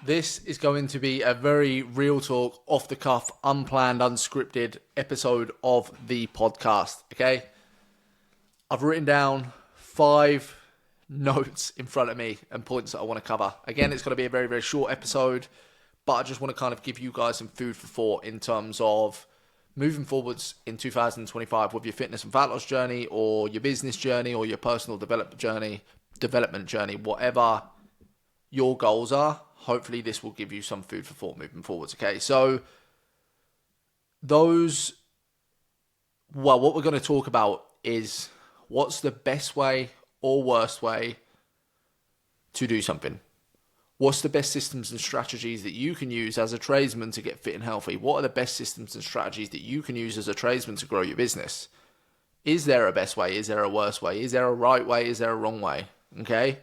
This is going to be a very real talk, off the cuff, unplanned, unscripted episode of the podcast. Okay. I've written down 5 notes in front of me and points that I want to cover. Again, it's going to be a very, very short episode, but I just want to kind of give you guys some food for thought in terms of moving forwards in 2025 with your fitness and fat loss journey, or your business journey, or your personal development journey, whatever your goals are. Hopefully this will give you some food for thought moving forwards. Okay, so what we're going to talk about is what's the best way or worst way to do something. What's the best systems and strategies that you can use as a tradesman to get fit and healthy? What are the best systems and strategies that you can use as a tradesman to grow your business? Is there a best way? Is there a worst way? Is there a right way? Is there a wrong way? Okay?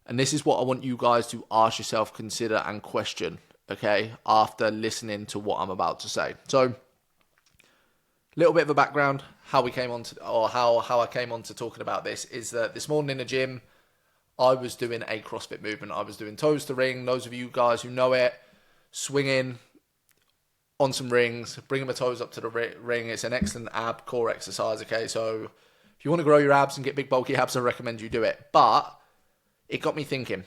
And this is what I want you guys to ask yourself, consider, and question, okay, after listening to what I'm about to say. So, little bit of a background, how I came on to talking about this is that this morning in the gym, I was doing a CrossFit movement. I was doing toes to ring. Those of you guys who know it, swinging on some rings, bringing my toes up to the ring. It's an excellent ab core exercise, okay? So, if you want to grow your abs and get big bulky abs, I recommend you do it. But it got me thinking.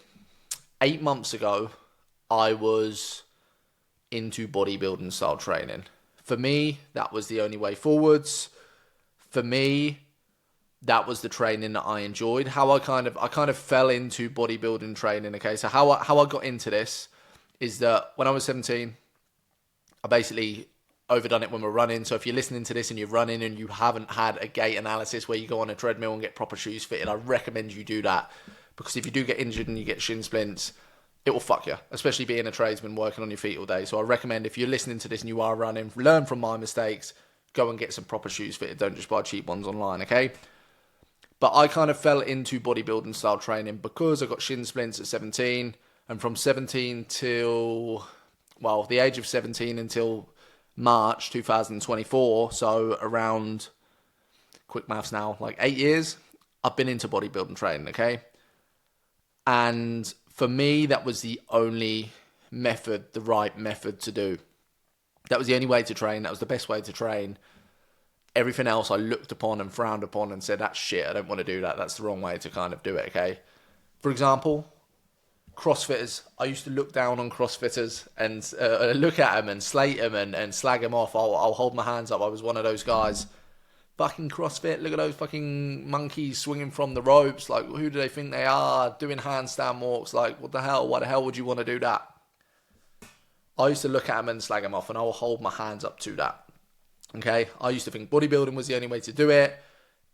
8 months ago, I was into bodybuilding style training. For me, that was the only way forwards. For me, that was the training that I enjoyed. How I kind of fell into bodybuilding training. Okay, so how I got into this is that when I was 17, I basically overdone it when we're running. So if you're listening to this and you're running and you haven't had a gait analysis where you go on a treadmill and get proper shoes fitted, I recommend you do that. Because if you do get injured and you get shin splints, it will fuck you, especially being a tradesman working on your feet all day. So I recommend, if you're listening to this and you are running, learn from my mistakes, go and get some proper shoes fitted. Don't just buy cheap ones online, okay? But I kind of fell into bodybuilding style training because I got shin splints at 17. And from 17 till, the age of 17 until March 2024, so around, quick maths now, like 8 years, I've been into bodybuilding training, okay? And for me, that was the only method, the right method to do. That was the only way to train. That was the best way to train. Everything else I looked upon and frowned upon and said, that's shit, I don't want to do that. That's the wrong way to kind of do it, okay? For example, CrossFitters. I used to look down on CrossFitters and look at them and slate them and slag them off. I'll hold my hands up. I was one of those guys. Fucking CrossFit, look at those fucking monkeys swinging from the ropes. Like, who do they think they are? Doing handstand walks. Like, what the hell? Why the hell would you want to do that? I used to look at them and slag them off, and I will hold my hands up to that. Okay? I used to think bodybuilding was the only way to do it.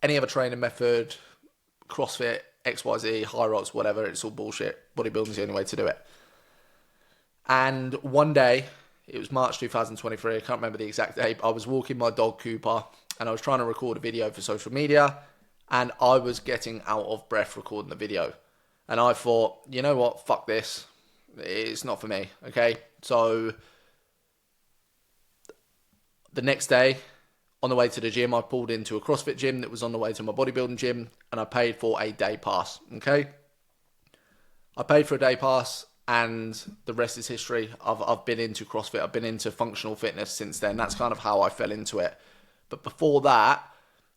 Any other training method, CrossFit, XYZ, high rocks, whatever, it's all bullshit. Bodybuilding's the only way to do it. And one day, it was March 2023, I can't remember the exact date, I was walking my dog Cooper, and I was trying to record a video for social media, and I was getting out of breath recording the video. And I thought, you know what, fuck this. It's not for me, okay? So, the next day, on the way to the gym, I pulled into a CrossFit gym that was on the way to my bodybuilding gym, and I paid for a day pass, okay? I paid for a day pass, and the rest is history. I've been into CrossFit. I've been into functional fitness since then. That's kind of how I fell into it. But before that,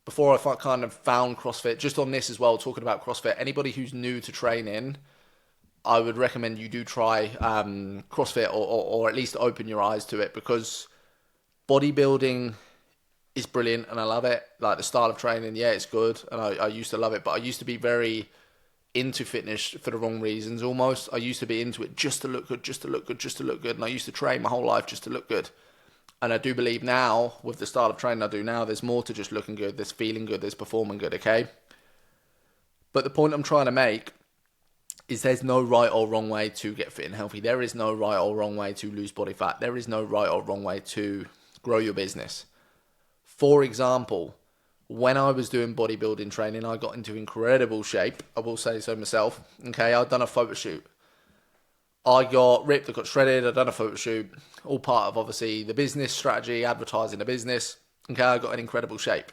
before I kind of found CrossFit, just on this as well, talking about CrossFit, anybody who's new to training, I would recommend you do try CrossFit or at least open your eyes to it, because bodybuilding is brilliant and I love it. Like, the style of training, yeah, it's good. And I used to love it, but I used to be very into fitness for the wrong reasons almost. I used to be into it just to look good, just to look good, just to look good. And I used to train my whole life just to look good. And I do believe now, with the style of training I do now, there's more to just looking good. There's feeling good. There's performing good, okay? But the point I'm trying to make is there's no right or wrong way to get fit and healthy. There is no right or wrong way to lose body fat. There is no right or wrong way to grow your business. For example, when I was doing bodybuilding training, I got into incredible shape. I will say so myself. Okay, I'd done a photo shoot. I got ripped, I got shredded, I'd done a photo shoot. All part of, obviously, the business strategy, advertising the business. Okay, I got in incredible shape.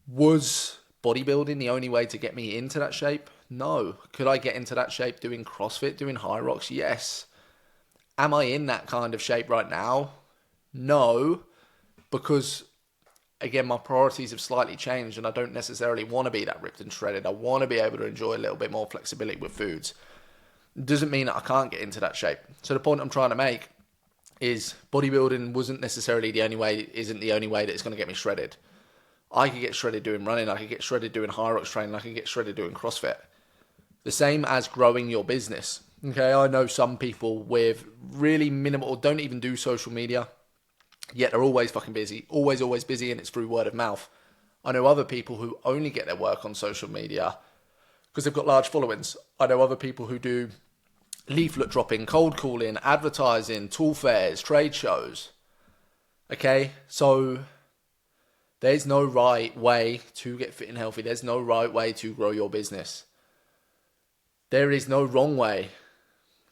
Was bodybuilding the only way to get me into that shape? No. Could I get into that shape doing CrossFit, doing high rocks? Yes. Am I in that kind of shape right now? No, because again, my priorities have slightly changed and I don't necessarily want to be that ripped and shredded. I want to be able to enjoy a little bit more flexibility with foods. Doesn't mean that I can't get into that shape. So the point I'm trying to make is bodybuilding isn't the only way that it's going to get me shredded. I could get shredded doing running, I could get shredded doing high rocks training, I could get shredded doing CrossFit. The same as growing your business. Okay, I know some people with really minimal, don't even do social media, yet they're always fucking busy, always busy, and it's through word of mouth. I know other people who only get their work on social media because they've got large followings. I know other people who do leaflet dropping, cold calling, advertising, tool fairs, trade shows. Okay, so there's no right way to get fit and healthy. There's no right way to grow your business. There is no wrong way.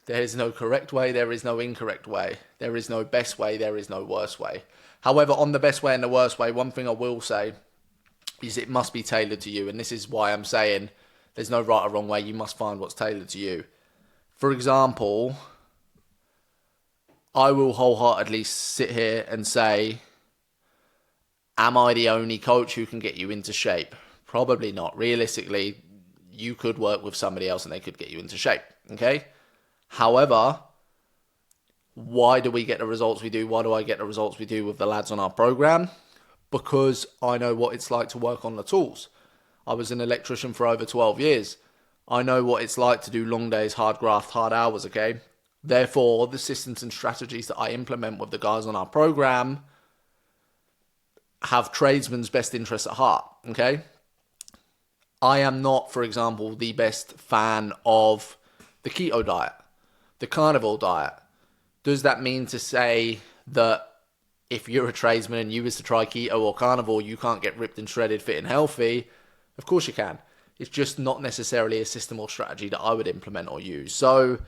There is no correct way. There is no incorrect way. There is no best way. There is no worst way. However, on the best way and the worst way, one thing I will say is it must be tailored to you. And this is why I'm saying there's no right or wrong way. You must find what's tailored to you. For example, I will wholeheartedly sit here and say, am I the only coach who can get you into shape? Probably not. Realistically, you could work with somebody else and they could get you into shape. Okay? However, why do we get the results we do? Why do I get the results we do with the lads on our program? Because I know what it's like to work on the tools. I was an electrician for over 12 years. I know what it's like to do long days, hard graft, hard hours, okay? Therefore, the systems and strategies that I implement with the guys on our program have tradesmen's best interests at heart, okay? I am not, for example, the best fan of the keto diet, the carnivore diet. Does that mean to say that if you're a tradesman and you was to try keto or carnivore, you can't get ripped and shredded, fit and healthy? Of course you can. It's just not necessarily a system or strategy that I would implement or use. So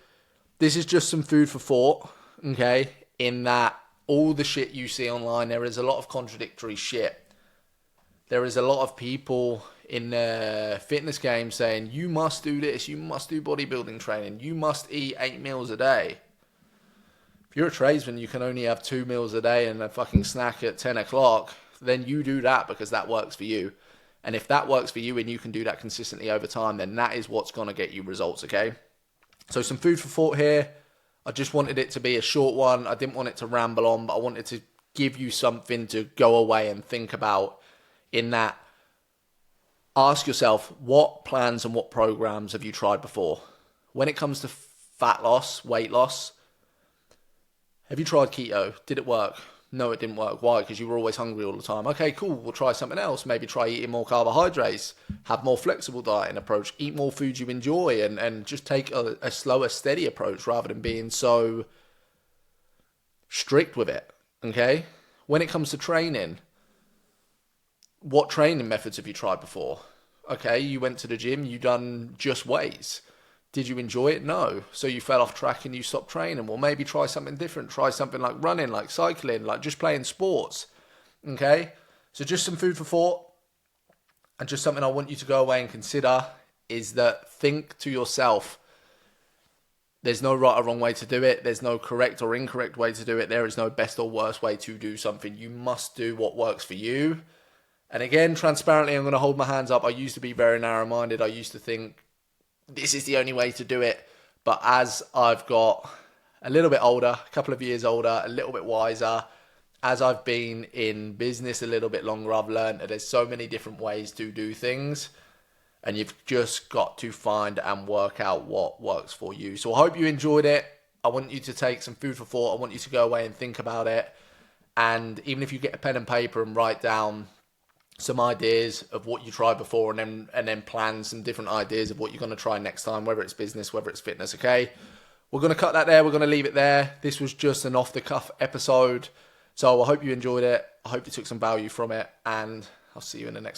this is just some food for thought, okay? In that all the shit you see online, there is a lot of contradictory shit. There is a lot of people in the fitness game saying, you must do this, you must do bodybuilding training, you must eat 8 meals a day. If you're a tradesman, you can only have 2 meals a day and a fucking snack at 10 o'clock, then you do that because that works for you. And if that works for you and you can do that consistently over time, then that is what's going to get you results, okay? So some food for thought here. I just wanted it to be a short one. I didn't want it to ramble on, but I wanted to give you something to go away and think about in that. Ask yourself, what plans and what programs have you tried before? When it comes to fat loss, weight loss, have you tried keto? Did it work? No, it didn't work. Why? Because you were always hungry all the time. Okay, cool. We'll try something else. Maybe try eating more carbohydrates, have more flexible dieting approach, eat more foods you enjoy, and just take a slower, steady approach rather than being so strict with it. Okay? When it comes to training, what training methods have you tried before? Okay, you went to the gym, you done just weights. Did you enjoy it? No. So you fell off track and you stopped training. Well, maybe try something different. Try something like running, like cycling, like just playing sports. Okay? So just some food for thought. And just something I want you to go away and consider is that think to yourself, there's no right or wrong way to do it. There's no correct or incorrect way to do it. There is no best or worst way to do something. You must do what works for you. And again, transparently, I'm going to hold my hands up. I used to be very narrow-minded. I used to think this is the only way to do it. But as I've got a little bit older, a couple of years older, a little bit wiser, as I've been in business a little bit longer, I've learned that there's so many different ways to do things. And you've just got to find and work out what works for you. So I hope you enjoyed it. I want you to take some food for thought. I want you to go away and think about it. And even if you get a pen and paper and write down some ideas of what you tried before and then plan some different ideas of what you're going to try next time, whether it's business, whether it's fitness, okay? We're going to cut that there. We're going to leave it there. This was just an off-the-cuff episode. So I hope you enjoyed it. I hope you took some value from it. And I'll see you in the next one.